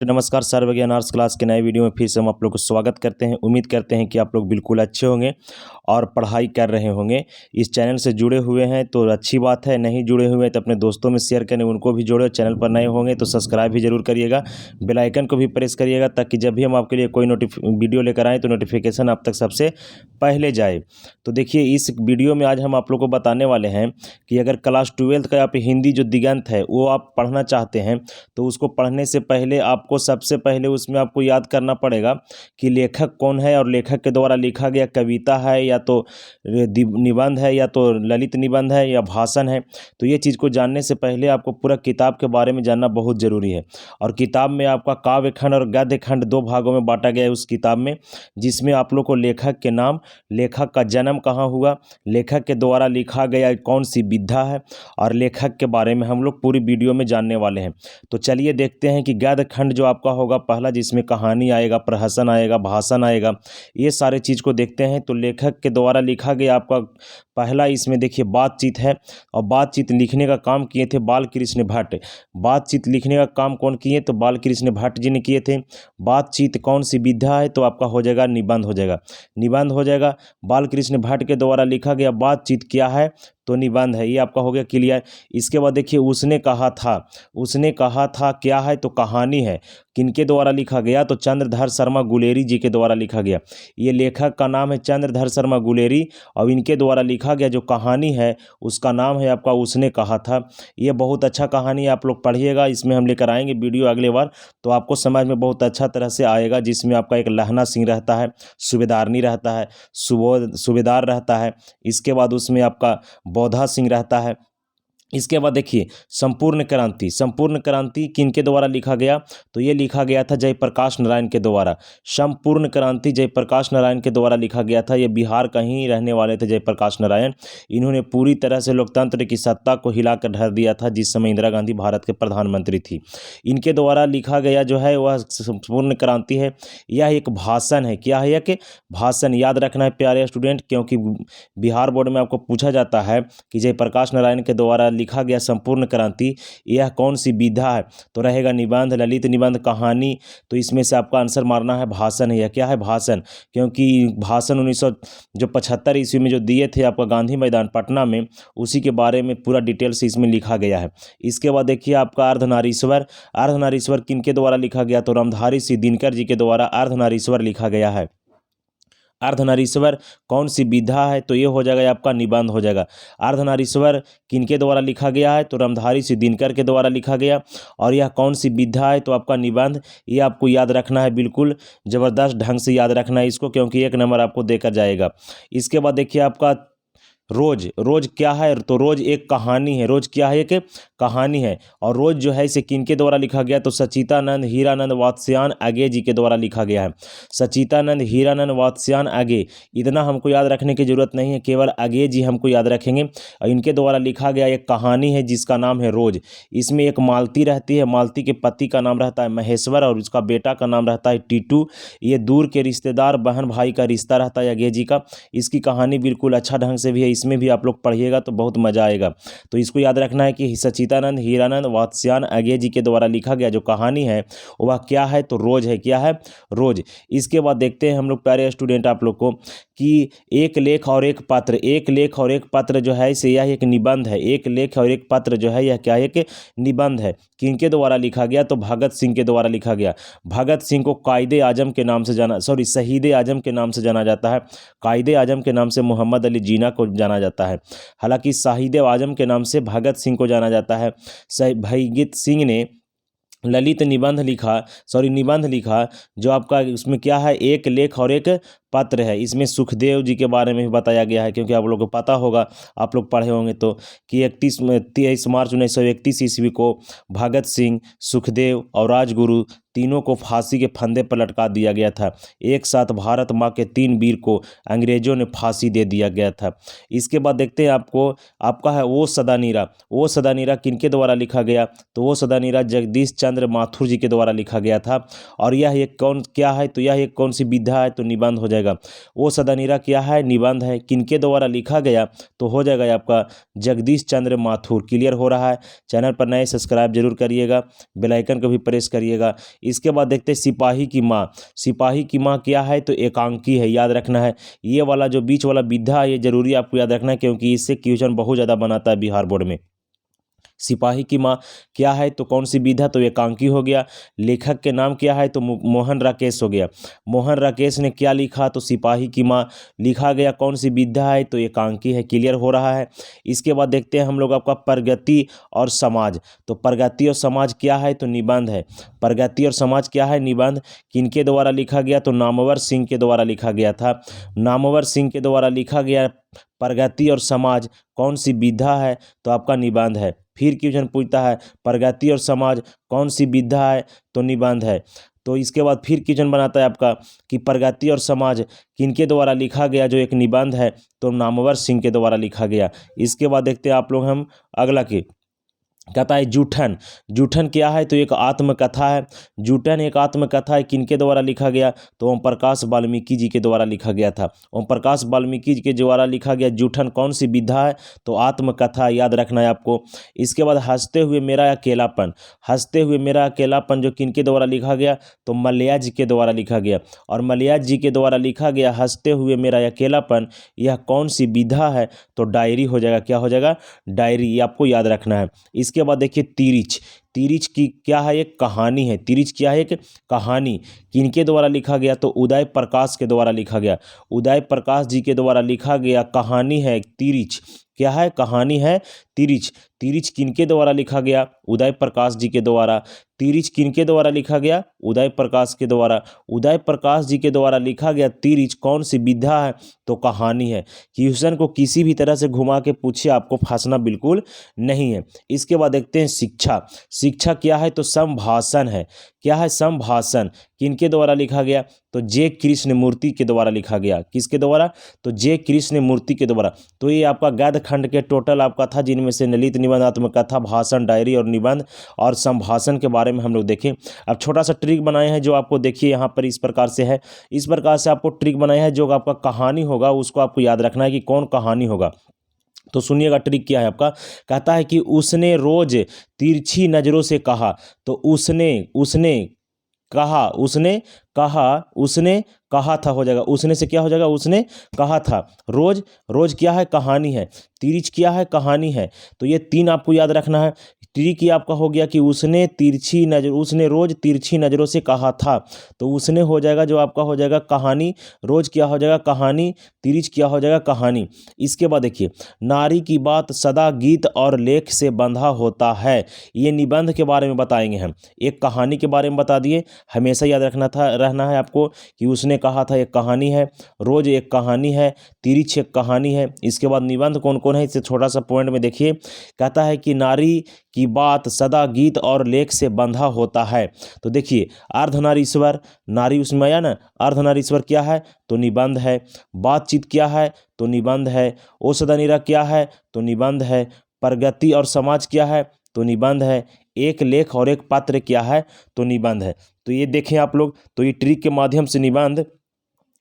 तो नमस्कार, सर्वज्ञान arts class के नए वीडियो में फिर से हम आप लोग को स्वागत करते हैं। उम्मीद करते हैं कि आप लोग बिल्कुल अच्छे होंगे और पढ़ाई कर रहे होंगे। इस चैनल से जुड़े हुए हैं तो अच्छी बात है, नहीं जुड़े हुए हैं तो अपने दोस्तों में शेयर करें, उनको भी जोड़ो। चैनल पर नए होंगे तो सब्सक्राइब भी जरूर करिएगा, बेल आइकन को भी प्रेस करिएगा ताकि जब भी हम आपके लिए कोई वीडियो लेकर आएँ तो नोटिफिकेशन आप तक सबसे पहले जाए। तो देखिए, इस वीडियो में आज हम आप लोग को बताने वाले हैं कि अगर क्लास 12th का आप हिंदी जो दिगंत है वो आप पढ़ना चाहते हैं तो उसको पढ़ने से पहले आपको सबसे पहले उसमें आपको याद करना पड़ेगा कि लेखक कौन है और लेखक के द्वारा लिखा गया कविता है या तो निबंध है या तो ललित निबंध है या भाषण है। तो ये चीज़ को जानने से पहले आपको पूरा किताब के बारे में जानना बहुत ज़रूरी है। और किताब में आपका काव्य खंड और गद्य खंड दो भागों में बांटा गया है उस किताब में, जिसमें आप लोग को लेखक के नाम, लेखक का जन्म कहाँ हुआ, लेखक के द्वारा लिखा गया कौन सी विधा है और लेखक के बारे में हम लोग पूरी वीडियो में जानने वाले हैं। तो चलिए देखते हैं कि गद्य खंड जो आपका होगा पहला, जिसमें कहानी आएगा, प्रहसन आएगा, भाषण आएगा, ये सारे चीज़ को देखते हैं। तो लेखक के द्वारा लिखा गया आपका पहला, इसमें देखिए बातचीत है। और बातचीत लिखने का काम किए थे बाल कृष्ण भट्ट। बातचीत लिखने का काम कौन किए तो बाल कृष्ण भट्ट जी ने किए थे। बातचीत कौन सी विधा है तो आपका हो जाएगा निबंध हो जाएगा, निबंध हो जाएगा। बाल कृष्ण भट्ट के द्वारा लिखा गया बातचीत क्या है तो निबंध है, ये आपका हो गया क्लियर। इसके बाद देखिए उसने कहा था, उसने कहा था क्या है तो कहानी है। किनके द्वारा लिखा गया तो चंद्रधर शर्मा गुलेरी जी के द्वारा लिखा गया। ये लेखक का नाम है चंद्रधर शर्मा गुलेरी और इनके द्वारा लिखा गया जो कहानी है उसका नाम है आपका उसने कहा था। ये बहुत अच्छा कहानी है, आप लोग पढ़िएगा। इसमें हम लेकर आएंगे वीडियो अगले बार तो आपको समझ में बहुत अच्छा तरह से आएगा, जिसमें आपका एक लहना सिंह रहता है, सूबेदारनी रहता है, सूबेदार रहता है। इसके बाद उसमें आपका बौधा सिंह रहता है। इसके बाद देखिए संपूर्ण क्रांति, संपूर्ण क्रांति किनके द्वारा लिखा गया तो ये लिखा गया था जयप्रकाश नारायण के द्वारा। संपूर्ण क्रांति जयप्रकाश नारायण के द्वारा लिखा गया था। ये बिहार का ही रहने वाले थे जयप्रकाश नारायण। इन्होंने पूरी तरह से लोकतंत्र की सत्ता को हिलाकर धर दिया था जिस समय इंदिरा गांधी भारत के प्रधानमंत्री थी। इनके द्वारा लिखा गया जो है वह संपूर्ण क्रांति है। यह एक भाषण है। क्या है यह कि भाषण, याद रखना है प्यारे स्टूडेंट, क्योंकि बिहार बोर्ड में आपको पूछा जाता है कि जयप्रकाश नारायण के द्वारा लिखा गया संपूर्ण क्रांति यह कौन सी विधा है तो रहेगा निबंध, ललित निबंध, कहानी। तो इसमें से आपका आंसर मारना है भाषण है। यह क्या है भाषण, क्योंकि भाषण 1975 ईस्वी में जो दिए थे आपका गांधी मैदान पटना में, उसी के बारे में पूरा डिटेल से इसमें लिखा गया है। इसके बाद देखिए आपका अर्धनारीश्वर, अर्धनारीश्वर किनके द्वारा लिखा गया तो रामधारी सिंह दिनकर जी के द्वारा अर्धनारीश्वर लिखा गया है। अर्धनारीश्वर कौन सी विधा है तो ये हो जाएगा आपका निबंध हो जाएगा। अर्धनारीश्वर किनके द्वारा लिखा गया है तो रामधारी सिंह दिनकर के द्वारा लिखा गया। और यह कौन सी विधा है तो आपका निबंध। ये आपको याद रखना है, बिल्कुल ज़बरदस्त ढंग से याद रखना है इसको, क्योंकि 1 नंबर आपको देकर जाएगा। इसके बाद देखिए आपका रोज, रोज क्या है तो रोज एक कहानी है। रोज क्या है, एक कहानी है। और रोज जो है इसे किनके द्वारा लिखा गया तो सचितानंद हीरानंद वात्स्यायन आगे जी के द्वारा लिखा गया है। सचितानंद हीरानंद वात्स्यायन आगे, इतना हमको याद रखने की जरूरत नहीं है, केवल आगे जी हमको याद रखेंगे। और इनके द्वारा लिखा गया एक कहानी है जिसका नाम है रोज। इसमें एक मालती रहती है, मालती के पति का नाम रहता है महेश्वर और उसका बेटा का नाम रहता है टीटू। ये दूर के रिश्तेदार बहन भाई का रिश्ता रहता है आगे जी का। इसकी कहानी बिल्कुल अच्छा ढंग से भी है, इसमें भी आप लोग पढ़िएगा तो बहुत मजा आएगा। तो इसको याद रखना है कि सचितानंद हीरानंद वात्स्यायन आगे जी के द्वारा लिखा गया जो कहानी है वह क्या है तो रोज है। क्या है, रोज। इसके बाद देखते हैं हम लोग प्यारे स्टूडेंट आप लोग को कि एक लेख और एक पत्र, एक लेख और एक पत्र जो है इसे यह एक निबंध है। एक लेख और एक पत्र जो है यह क्या है कि निबंध है। किनके द्वारा लिखा गया तो भगत सिंह के द्वारा लिखा गया। भगत सिंह को कायदे आजम के नाम से जाना, शहीद आजम के नाम से जाना जाता है। कायदे आजम के नाम से मोहम्मद अली जिन्ना को जाना जाता है। हालांकि शहीद आजम के नाम से भगत सिंह को जाना जाता है। भगत सिंह ने ललित निबंध लिखा, निबंध लिखा जो आपका उसमें क्या है एक लेख और एक पत्र है। इसमें सुखदेव जी के बारे में भी बताया गया है, क्योंकि आप लोगों को पता होगा, आप लोग पढ़े होंगे तो, कि 23 मार्च 1931 ईस्वी को भगत सिंह, सुखदेव और राजगुरु तीनों को फांसी के फंदे पर लटका दिया गया था। एक साथ भारत माँ के 3 वीर को अंग्रेजों ने फांसी दे दिया गया था। इसके बाद देखते हैं आपको, आपका है वो सदा नीरा। वो सदा नीरा किनके द्वारा लिखा गया तो वो सदा नीरा जगदीश चंद्र माथुर जी के द्वारा लिखा गया था। और यह एक कौन क्या है तो यह एक कौन सी विधा है तो निबंध हो जाएगा। जाएगा ओ सदानीरा क्या है, निबंध है। किनके द्वारा लिखा गया, तो हो जाएगा आपका जगदीश चंद्र माथुर। क्लियर हो रहा है। चैनल पर नए सब्सक्राइब जरूर करिएगा, बेल आइकन को भी प्रेस करिएगा। इसके बाद देखते हैं सिपाही की माँ। सिपाही की माँ क्या है, तो एकांकी है, याद रखना है। ये वाला जो बीच वाला विधा है ये जरूरी आपको याद रखना है, क्योंकि इससे क्वेश्चन बहुत ज़्यादा बनाता है बिहार बोर्ड में। सिपाही की माँ क्या है, तो कौन सी विधा, तो एकांकी हो गया। लेखक के नाम क्या है, तो मोहन राकेश हो गया। मोहन राकेश ने क्या लिखा, तो सिपाही की माँ लिखा गया। कौन सी विधा है, तो एकांकी है। क्लियर हो रहा है। इसके बाद देखते हैं हम लोग आपका प्रगति और समाज। तो प्रगति और समाज क्या है, तो निबंध है। प्रगति और समाज क्या है, निबंध। किनके द्वारा लिखा गया, तो नामवर सिंह के द्वारा लिखा गया था। नामवर सिंह के द्वारा लिखा गया प्रगति और समाज कौन सी विधा है, तो आपका निबंध है। फिर क्वेश्चन पूछता है प्रगति और समाज कौन सी विधा है, तो निबंध है। तो इसके बाद फिर क्वेश्चन बनाता है आपका कि प्रगति और समाज किनके द्वारा लिखा गया, जो एक निबंध है, तो नामवर सिंह के द्वारा लिखा गया। इसके बाद देखते हैं आप लोग हम अगला के कहता है जूठन। जूठन क्या है, तो एक आत्मकथा है। जूठन एक आत्मकथा है। किनके द्वारा लिखा गया, तो ओम प्रकाश वाल्मीकि जी के द्वारा लिखा गया था। ओम प्रकाश वाल्मीकि जी के द्वारा लिखा गया जूठन कौन सी विधा है, तो आत्मकथा, याद रखना है आपको। इसके बाद हंसते हुए मेरा अकेलापन। हंसते हुए मेरा अकेलापन जो किनके द्वारा लिखा गया, तो मलया जी के द्वारा लिखा गया। और मलया जी के द्वारा लिखा गया हंसते हुए मेरा अकेलापन, यह कौन सी विधा है, तो डायरी हो जाएगा। क्या हो जाएगा, डायरी। ये आपको याद रखना है। इसके बाद देखिए तिरिच। तिरिच की क्या है, एक कहानी है। तिरिच क्या है, एक कहानी। किनके द्वारा लिखा गया, तो उदय प्रकाश के द्वारा लिखा गया। उदय प्रकाश जी के द्वारा लिखा गया कहानी है तिरिच। क्या है, कहानी है तिरिच। तिरिच किनके द्वारा लिखा गया, उदय प्रकाश जी के द्वारा। तिरिच किनके द्वारा लिखा गया, उदय प्रकाश के द्वारा। उदय प्रकाश जी के द्वारा लिखा गया तिरिच कौन सी विधा है, तो कहानी है। क्वेश्चन को किसी भी तरह से घुमा के पूछे, आपको फंसना बिल्कुल नहीं है। इसके बाद देखते हैं शिक्षा। शिक्षा क्या है, तो संभाषण है। क्या है, संभाषण। किनके द्वारा लिखा गया, तो जे कृष्ण मूर्ति के द्वारा लिखा गया। किसके द्वारा, तो जे कृष्ण मूर्ति के द्वारा। तो ये आपका गद्य खंड के टोटल आपका था, जिनमें से ललित निबंध, आत्मकथा, भाषण, डायरी और निबंध और संभाषण के बारे में हम लोग देखें। अब छोटा सा ट्रिक बनाए हैं जो आपको देखिए यहाँ पर इस प्रकार से है। इस प्रकार से आपको ट्रिक बनाया है, जो आपका कहानी होगा उसको आपको याद रखना है कि कौन कहानी होगा। तो सुनिएगा ट्रिक क्या है आपका। कहता है कि उसने रोज तिरछी नजरों से कहा। तो उसने कहा, उसने कहा था, हो जाएगा। उसने से क्या हो जाएगा, उसने कहा था। रोज, रोज क्या है, कहानी है। तिरछ क्या है, कहानी है। तो ये तीन आपको याद रखना है। ट्रिक ये आपका हो गया कि उसने रोज तिरछी नज़रों से कहा था। तो उसने हो जाएगा जो आपका हो जाएगा कहानी। रोज क्या हो जाएगा, कहानी। तिरछ क्या हो जाएगा, कहानी। इसके बाद देखिए नारी की बात सदा गीत और लेख से बंधा होता है। ये निबंध के बारे में बताएंगे हम। एक कहानी के बारे में बता दिए, हमेशा याद रहना है आपको कि उसने कहा था एक कहानी है, रोज एक कहानी है, तिरछ एक कहानी है। इसके बाद निबंध कौन कौन है, इसे छोटा सा पॉइंट में देखिए। कहता है कि नारी की बात सदा गीत और लेख से बंधा होता है। तो देखिए अर्धनारीश्वर, नारी उसमें आया ना। अर्धनारीश्वर क्या है, तो निबंध है। बातचीत क्या है, तो निबंध है। ओ सदानीरा क्या है, तो निबंध है। प्रगति और समाज क्या है, तो निबंध है। एक लेख और एक पात्र क्या है, तो निबंध है। तो ये देखें आप लोग, तो ये ट्रिक के माध्यम से निबंध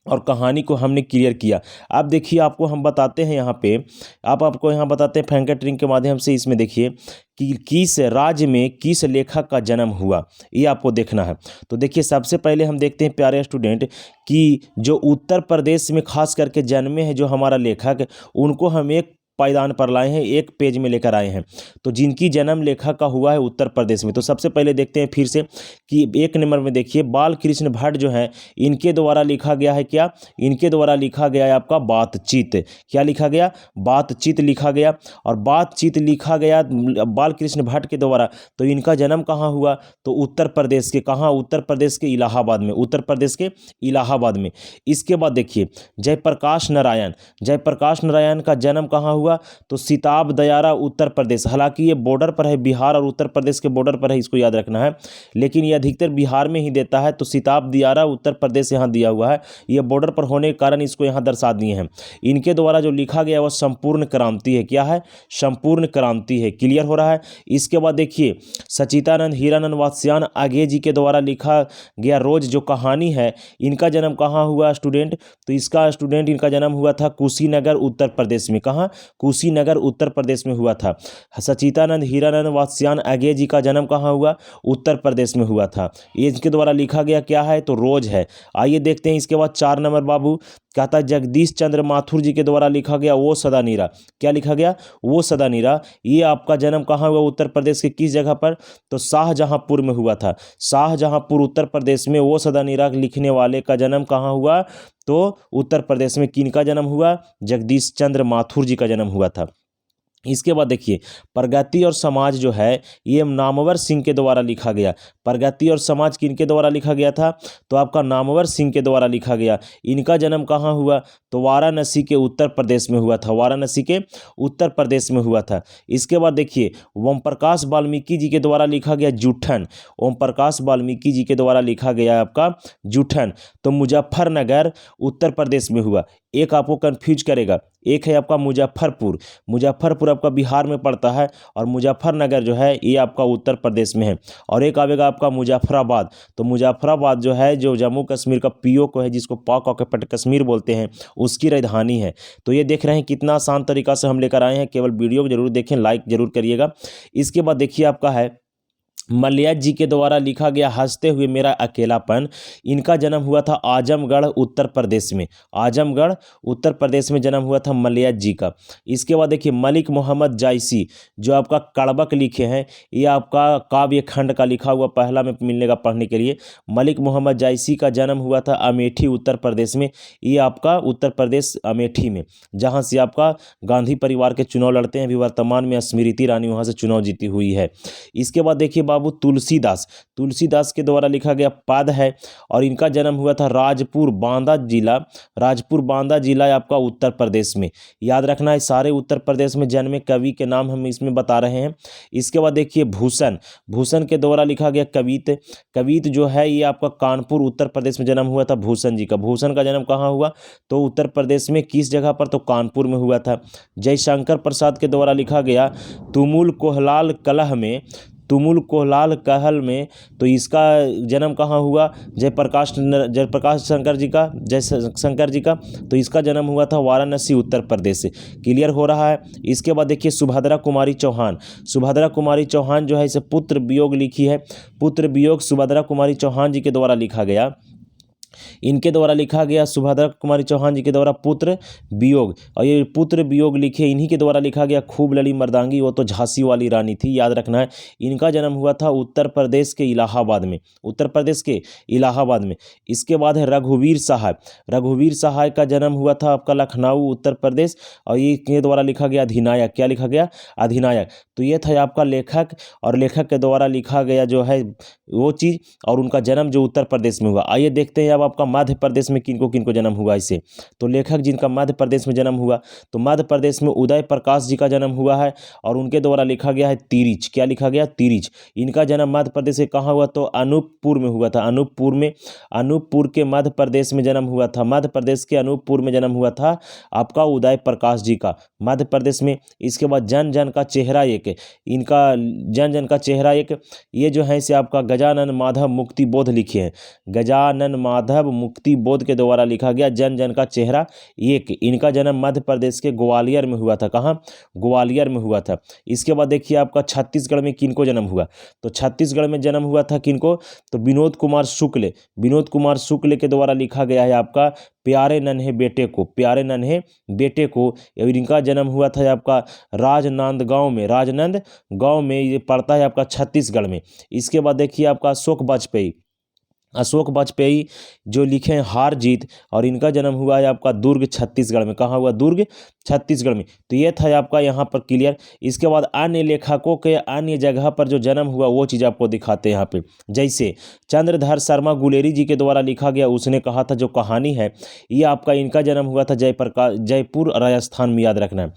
और कहानी को हमने क्लियर किया। अब देखिए आपको हम बताते हैं यहाँ पे, आपको यहाँ बताते हैं फैंकर ट्रिक के माध्यम से। इसमें देखिए कि किस राज्य में किस लेखक का जन्म हुआ, ये आपको देखना है। तो देखिए सबसे पहले हम देखते हैं प्यारे स्टूडेंट कि जो उत्तर प्रदेश में खास करके जन्मे हैं जो हमारा लेखक, उनको हम एक पायदान पर लाए हैं, एक पेज में लेकर आए हैं। तो जिनकी जन्म लेखक का हुआ है उत्तर प्रदेश में, तो सबसे पहले देखते हैं फिर से कि एक नंबर में देखिए बाल कृष्ण भट्ट जो हैं, इनके द्वारा लिखा गया है क्या, इनके द्वारा लिखा गया है आपका बातचीत। क्या लिखा गया, बातचीत लिखा गया। और बातचीत लिखा गया बाल कृष्ण भट्ट के द्वारा। तो इनका जन्म कहाँ हुआ, तो उत्तर प्रदेश के, कहाँ, उत्तर प्रदेश के इलाहाबाद में, उत्तर प्रदेश के इलाहाबाद में। इसके बाद देखिए जयप्रकाश नारायण, जयप्रकाश नारायण का जन्म कहाँ हुआ, हुआ, तो सिताब दयारा उत्तर प्रदेश, हालांकि ये बॉर्डर पर है, बिहार और उत्तर प्रदेश के बॉर्डर पर है, इसको याद रखना है, लेकिन ये अधिकतर बिहार में ही देता है, तो सिताब दियारा उत्तर प्रदेश यहाँ दिया हुआ है, ये बॉर्डर पर होने के कारण इसको यहाँ दर्शा दिए हैं। इनके द्वारा जो लिखा गया वह संपूर्ण क्रांति है। क्या है? संपूर्ण क्रांति है। क्लियर हो रहा है? इसके बाद देखिए सचिदानंद हीरानंद वात्स्यायन आगे जी के द्वारा लिखा गया रोज जो कहानी है, इनका जन्म कहाँ हुआ स्टूडेंट? तो इनका जन्म हुआ था कुशीनगर उत्तर प्रदेश में। कहाँ? कुशीनगर उत्तर प्रदेश में हुआ था। सचिदानंद हीरानंद वात्स्यायन आगे जी का जन्म कहाँ हुआ? उत्तर प्रदेश में हुआ था। ये इनके द्वारा लिखा गया क्या है? तो रोज है। आइए देखते हैं इसके बाद 4 नंबर बाबू, कहता है जगदीश चंद्र माथुर जी के द्वारा लिखा गया वो सदा नीरा। क्या लिखा गया? वो सदा नीरा। ये आपका जन्म कहाँ हुआ? उत्तर प्रदेश के किस जगह पर? तो शाहजहांपुर में हुआ था। शाहजहांपुर उत्तर प्रदेश में वो सदा नीरा लिखने वाले का जन्म कहाँ हुआ? तो उत्तर प्रदेश में। किन का जन्म हुआ? जगदीश चंद्र माथुर जी का जन्म हुआ था। इसके बाद देखिए प्रगति और समाज जो है ये नामवर सिंह के द्वारा लिखा गया। प्रगति और समाज किनके द्वारा लिखा गया था? तो आपका नामवर सिंह के द्वारा लिखा गया। इनका जन्म कहाँ हुआ? तो वाराणसी के उत्तर प्रदेश में हुआ था। वाराणसी के उत्तर प्रदेश में हुआ था। इसके बाद देखिए ओम प्रकाश वाल्मीकि जी के द्वारा लिखा गया जूठन। ओम प्रकाश वाल्मीकि जी के द्वारा लिखा गया आपका जूठन, तो मुजफ्फरनगर उत्तर प्रदेश में हुआ। एक आपको कंफ्यूज करेगा, एक है आपका मुजफ्फरपुर। मुजफ्फरपुर आपका बिहार में पड़ता है और मुजफ्फरनगर जो है ये आपका उत्तर प्रदेश में है। और एक आवेगा आपका मुजफ्फराबाद। तो मुजफ्फराबाद जो है जो जम्मू कश्मीर का पीओ को है, जिसको पाक ऑक्यूपाइड कश्मीर बोलते हैं, उसकी राजधानी है। तो ये देख रहे हैं कितना आसान तरीका से हम लेकर आए हैं। केवल वीडियो को जरूर देखें, लाइक जरूर करिएगा। इसके बाद देखिए आपका है मलया जी के द्वारा लिखा गया हंसते हुए मेरा अकेलापन। इनका जन्म हुआ था आजमगढ़ उत्तर प्रदेश में। आजमगढ़ उत्तर प्रदेश में जन्म हुआ था मलया जी का। इसके बाद देखिए मलिक मोहम्मद जायसी जो आपका कड़बक लिखे हैं, ये आपका काव्य खंड का लिखा हुआ पहला में मिलने का पढ़ने के लिए। मलिक मोहम्मद जायसी का जन्म हुआ था अमेठी उत्तर प्रदेश में। ये आपका उत्तर प्रदेश अमेठी में, जहाँ से आपका गांधी परिवार के चुनाव लड़ते हैं। अभी वर्तमान में स्मृति ईरानी वहाँ से चुनाव जीती हुई है। इसके बाद देखिए बाबू तुलसीदास के द्वारा लिखा गया पद है, और इनका जन्म हुआ था राजपुर बांदा जिला आपका उत्तर प्रदेश में। याद रखना है सारे उत्तर प्रदेश में जन्मे कवि के नाम हम इसमें बता रहे हैं। इसके बाद देखिए भूषण के द्वारा लिखा गया कवित जो है ये आपका कानपुर उत्तर प्रदेश में जन्म हुआ था भूषण जी का। भूषण का जन्म कहाँ हुआ? तो उत्तर प्रदेश में। किस जगह पर? तो कानपुर में हुआ था। जयशंकर प्रसाद के द्वारा लिखा गया तुमुल कोहलाल कहल में, तो इसका जन्म कहाँ हुआ? जयप्रकाश शंकर जी का, तो इसका जन्म हुआ था वाराणसी उत्तर प्रदेश से। क्लियर हो रहा है? इसके बाद देखिए सुभद्रा कुमारी चौहान जो है इसे पुत्र वियोग लिखी है। पुत्र वियोग सुभद्रा कुमारी चौहान जी के द्वारा लिखा गया। इनके द्वारा लिखा गया सुभद्रा कुमारी चौहान जी के द्वारा पुत्र वियोग, और ये पुत्र वियोग लिखे इन्हीं के द्वारा लिखा गया खूब लड़ी मर्दांगी, वो तो झांसी वाली रानी थी। याद रखना है। इनका जन्म हुआ था उत्तर प्रदेश के इलाहाबाद में। इसके बाद है रघुवीर सहाय का जन्म हुआ था आपका लखनऊ उत्तर प्रदेश, और ये के द्वारा लिखा गया अधिनायक। क्या लिखा गया? अधिनायक। तो ये था आपका लेखक, और लेखक के द्वारा लिखा गया जो है वो चीज़, और उनका जन्म जो उत्तर प्रदेश में हुआ। आइए देखते हैं अब आपका मध्य प्रदेश में किनको जन्म हुआ इसे। तो लेखक जिनका मध्य प्रदेश में जन्म हुआ, तो मध्य प्रदेश में उदय प्रकाश जी का जन्म हुआ है, और उनके द्वारा लिखा गया है तिरिच। क्या लिखा गया? तिरिच। इनका जन्म मध्य प्रदेश से कहाँ हुआ? तो अनूपपुर में हुआ था। अनूपपुर के मध्य प्रदेश में जन्म हुआ था। मध्य प्रदेश के अनूपपुर में जन्म हुआ था आपका उदय प्रकाश जी का, मध्य प्रदेश में। इसके बाद जन जन का चेहरा एक, ये जो है इसे आपका गजानन माधव मुक्ति बोध लिखे हैं। गजानन माधव मुक्ति बोध के द्वारा लिखा गया जन जन का चेहरा एक। इनका जन्म मध्य प्रदेश के ग्वालियर में हुआ था। कहाँ? ग्वालियर में हुआ था। इसके बाद देखिए आपका छत्तीसगढ़ में किनको जन्म हुआ? तो छत्तीसगढ़ में जन्म हुआ था किनको? तो विनोद कुमार शुक्ल के द्वारा लिखा गया है आपका प्यारे नन्हे बेटे को। इनका जन्म हुआ था आपका राजनांदगांव में, ये पड़ता है आपका छत्तीसगढ़ में। इसके बाद देखिए आपका अशोक अशोक वाजपेयी जो लिखे हैं हार जीत, और इनका जन्म हुआ है आपका दुर्ग छत्तीसगढ़ में। कहाँ हुआ? दुर्ग छत्तीसगढ़ में। तो ये था आपका यहाँ पर क्लियर। इसके बाद अन्य लेखकों के अन्य जगह पर जो जन्म हुआ वो चीज़ आपको दिखाते हैं यहाँ पे। जैसे चंद्रधर शर्मा गुलेरी जी के द्वारा लिखा गया, उसने कहा था जो कहानी है ये आपका, इनका जन्म हुआ था जयपुर राजस्थान में, याद रखना है।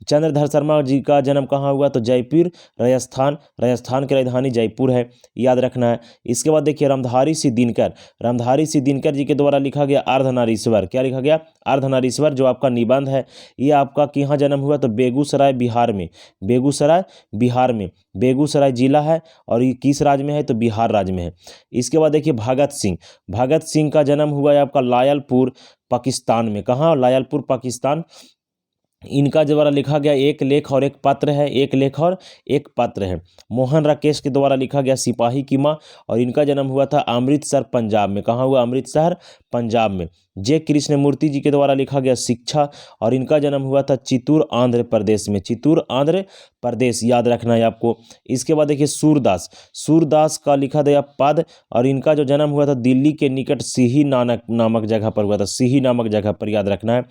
चंद्रधर शर्मा जी का जन्म कहाँ हुआ? तो जयपुर राजस्थान, राजस्थान की राजधानी जयपुर है, याद रखना है। इसके बाद देखिए रामधारी सिंह दिनकर जी के द्वारा लिखा गया अर्धनारीश्वर। क्या लिखा गया? अर्धनारीश्वर जो आपका निबंध है ये आपका कहाँ जन्म हुआ? तो बेगूसराय बिहार में। बेगूसराय बिहार में, बेगूसराय जिला है और ये किस राज्य में है? तो बिहार राज्य में है। इसके बाद देखिए भगत सिंह का जन्म हुआ है आपका लायलपुर पाकिस्तान में। कहाँ? लायलपुर पाकिस्तान। इनका द्वारा लिखा गया एक लेख और एक पत्र है, एक लेख और एक पत्र है। मोहन राकेश के द्वारा लिखा गया सिपाही की माँ, और इनका जन्म हुआ था अमृतसर पंजाब में। कहाँ हुआ? अमृतसर पंजाब में। जे कृष्णमूर्ति जी के द्वारा लिखा गया शिक्षा, और इनका जन्म हुआ था चित्तूर आंध्र प्रदेश में। चित्तूर आंध्र प्रदेश, याद रखना है आपको। इसके बाद देखिए सूरदास का लिखा गया पद, और इनका जो जन्म हुआ था दिल्ली के निकट सिही नामक जगह पर हुआ था, सिही नामक जगह पर, याद रखना है।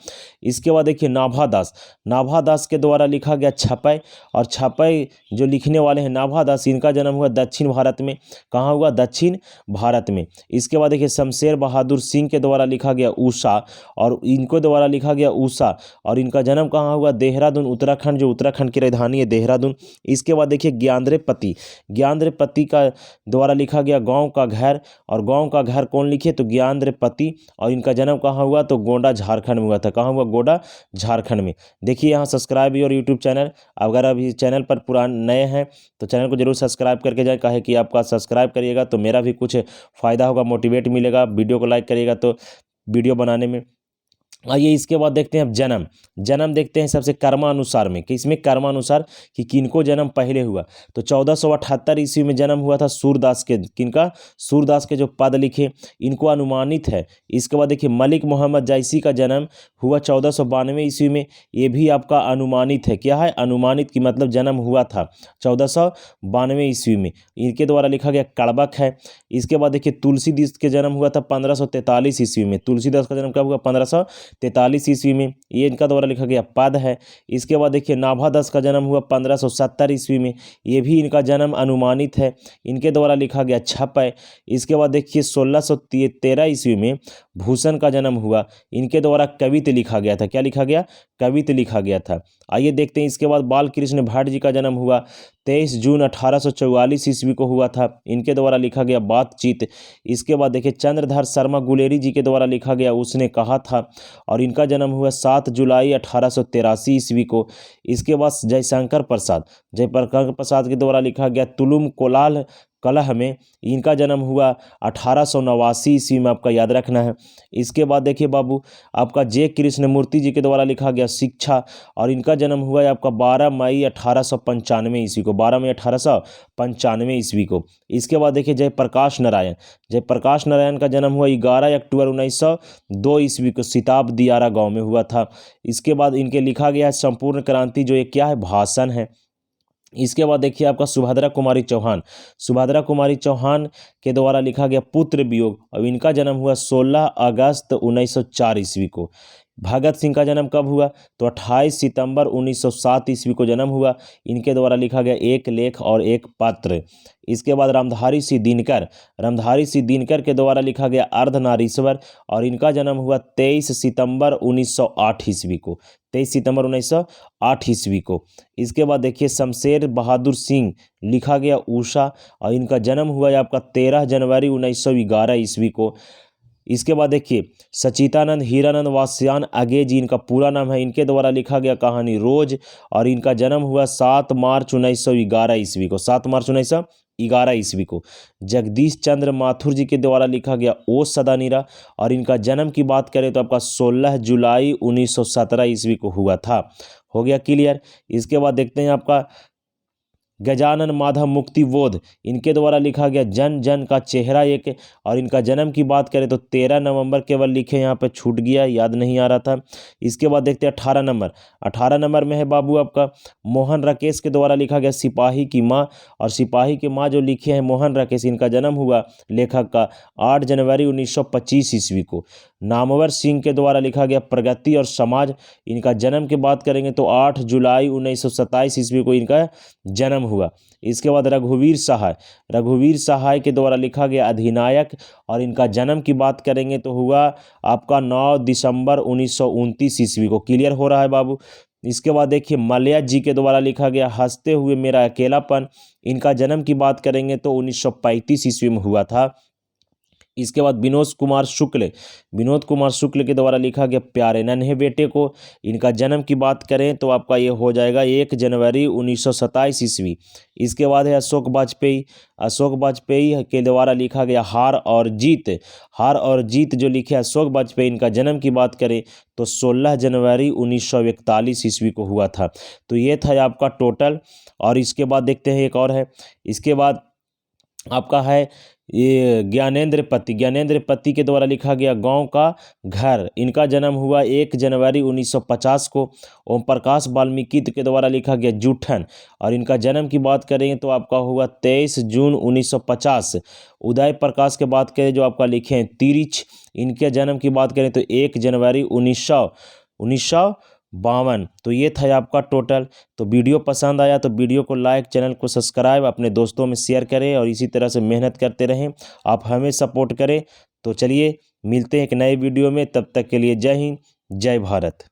इसके बाद देखिए नाभादास के द्वारा लिखा गया छपै, और छपै जो लिखने वाले हैं नाभादास, इनका जन्म हुआ दक्षिण भारत में। कहाँ हुआ? दक्षिण भारत में। इसके बाद देखिए शमशेर बहादुर सिंह के द्वारा लिखा गया उषा, और इनको द्वारा लिखा गया उषा, और इनका जन्म कहाँ हुआ? देहरादून उत्तराखंड, जो उत्तराखंड की राजधानी है देहरादून। इसके बाद देखिए ज्ञानद्रपति का द्वारा लिखा गया गाँव का घर, और गाँव का घर कौन लिखे? तो ज्ञानद्रपति, और इनका जन्म कहाँ हुआ? तो गोंडा झारखंड में हुआ था। कहाँ हुआ? गोंडा झारखंड में। देखिए यहाँ सब्सक्राइब योर यूट्यूब चैनल, अगर अभी चैनल पर नए हैं तो चैनल को जरूर सब्सक्राइब करके जाएं, काहे कि आपका सब्सक्राइब करिएगा तो मेरा भी कुछ फ़ायदा होगा, मोटिवेट मिलेगा। वीडियो को लाइक करिएगा तो वीडियो बनाने में। आइए इसके बाद देखते हैं अब जन्म देखते हैं सबसे कर्मानुसार में, कि इसमें कर्मानुसार कि किनको जन्म पहले हुआ। तो 1478 ईस्वी में जन्म हुआ था सूरदास के। किनका? सूरदास के जो पद लिखे इनको अनुमानित है। इसके बाद देखिए मलिक मोहम्मद जायसी का जन्म हुआ 1492 ईस्वी में, ये भी आपका अनुमानित है। क्या है? अनुमानित, की मतलब जन्म हुआ था 1492 ईस्वी में, इनके द्वारा लिखा गया कड़बक है। इसके बाद देखिए तुलसीदास के जन्म हुआ था 1543 ईस्वी में। तुलसीदास का जन्म कब हुआ? 1543 ईस्वी में, ये इनका द्वारा लिखा गया पद है। इसके बाद देखिए नाभादास का जन्म हुआ 1570 ईस्वी में, ये भी इनका जन्म अनुमानित है, इनके द्वारा लिखा गया छप है। इसके बाद देखिए 1613 ईस्वी में भूषण का जन्म हुआ, इनके द्वारा कवित्त लिखा गया था। क्या लिखा गया? कवित्त लिखा गया था। आइए देखते हैं इसके बाद बाल कृष्ण भाट जी का जन्म हुआ 23 जून 1844 ईस्वी को हुआ था, इनके द्वारा लिखा गया बातचीत। इसके बाद देखिए चंद्रधर शर्मा गुलेरी जी के द्वारा लिखा गया उसने कहा था, और इनका जन्म हुआ 7 जुलाई 1883 ईस्वी को। इसके बाद जयशंकर प्रसाद के द्वारा लिखा गया तुलुम कोलाल कलह में, इनका जन्म हुआ 1889 ईस्वी में, आपका याद रखना है। इसके बाद देखिए बाबू आपका जे कृष्णमूर्ति जी के द्वारा लिखा गया शिक्षा, और इनका जन्म हुआ है आपका 12 मई 1895 ईस्वी को, 12 मई 1895 ईस्वी को। इसके बाद देखिए जयप्रकाश नारायण का जन्म हुआ 11 अक्टूबर 1902 ईस्वी को, सिताब दियारा गाँव में हुआ था। इसके बाद इनके लिखा गया है संपूर्ण क्रांति, जो एक क्या है? भाषण है। इसके बाद देखिए आपका सुभद्रा कुमारी चौहान के द्वारा लिखा गया पुत्र वियोग, और इनका जन्म हुआ 16 अगस्त 1904 ईस्वी को। भगत सिंह का जन्म कब हुआ? तो 28 सितंबर 1907 ईस्वी को जन्म हुआ, इनके द्वारा लिखा गया एक लेख और एक पत्र। इसके बाद रामधारी सिंह दिनकर के द्वारा लिखा गया अर्धनारीश्वर, और इनका जन्म हुआ 23 सितंबर 1908 ईस्वी को, 23 सितंबर 1908 ईस्वी को। इसके बाद देखिए शमशेर बहादुर सिंह लिखा गया उषा, और इनका जन्म हुआ है आपका 13 जनवरी 1911 ईस्वी को। इसके बाद देखिए सचितानंद हीरानंद वास्यान अगे जी, इनका पूरा नाम है, इनके द्वारा लिखा गया कहानी रोज, और इनका जन्म हुआ 7 मार्च 1911 ईस्वी को, 7 मार्च 1911 ईस्वी को। जगदीश चंद्र माथुर जी के द्वारा लिखा गया ओ सदा नीरा, और इनका जन्म की बात करें तो आपका 16 जुलाई 1917 ईस्वी को हुआ था। हो गया क्लियर। इसके बाद देखते हैं आपका गजानन माधव मुक्ति बोध, इनके द्वारा लिखा गया जन जन का चेहरा एक। और इनका जन्म की बात करें तो 13 नवंबर केवल लिखे, यहाँ पे छूट गया, याद नहीं आ रहा था। इसके बाद देखते हैं 18 नंबर। 18 नंबर में है बाबू आपका मोहन राकेश के द्वारा लिखा गया सिपाही की माँ। और सिपाही की माँ जो लिखे हैं मोहन राकेश, इनका जन्म हुआ लेखक का 8 जनवरी 1925 ईस्वी को। नामवर सिंह के द्वारा लिखा गया प्रगति और समाज, इनका जन्म की बात करेंगे तो 8 जुलाई 1927 ईस्वी को इनका जन्म हुआ। इसके बाद रघुवीर सहाय, रघुवीर सहाय के द्वारा लिखा गया अधिनायक, और इनका जन्म की बात करेंगे तो हुआ आपका 9 दिसंबर 1929 ईस्वी को। क्लियर हो रहा है बाबू। इसके बाद देखिए मलया जी के द्वारा लिखा गया हंसते हुए मेरा अकेलापन, इनका जन्म की बात करेंगे तो 1935 ईस्वी में हुआ था। इसके बाद विनोद कुमार शुक्ल, विनोद कुमार शुक्ल के द्वारा लिखा गया प्यारे नन्हे बेटे को, इनका जन्म की बात करें तो आपका ये हो जाएगा 1 जनवरी 1927 ईस्वी। इसके बाद है अशोक वाजपेयी, अशोक वाजपेयी के द्वारा लिखा गया हार और जीत, हार और जीत जो लिखे अशोक वाजपेयी, इनका जन्म की बात करें तो 16 जनवरी 1941 ईस्वी को हुआ था। तो ये था आपका टोटल। और इसके बाद देखते हैं एक और है, इसके बाद आपका है ये ज्ञानेंद्र पति, ज्ञानेंद्र पति के द्वारा लिखा गया गांव का घर, इनका जन्म हुआ 1 जनवरी 1950 को। ओम प्रकाश वाल्मीकि के द्वारा लिखा गया जूठन, और इनका जन्म की बात करें तो आपका हुआ 23 जून 1950। उदय प्रकाश के बात करें जो आपका लिखे हैं तिरिच, इनके जन्म की बात करें तो 1 जनवरी 1952। तो ये था आपका टोटल। तो वीडियो पसंद आया तो वीडियो को लाइक, चैनल को सब्सक्राइब, अपने दोस्तों में शेयर करें और इसी तरह से मेहनत करते रहें, आप हमें सपोर्ट करें। तो चलिए मिलते हैं एक नए वीडियो में, तब तक के लिए जय हिंद, जय भारत।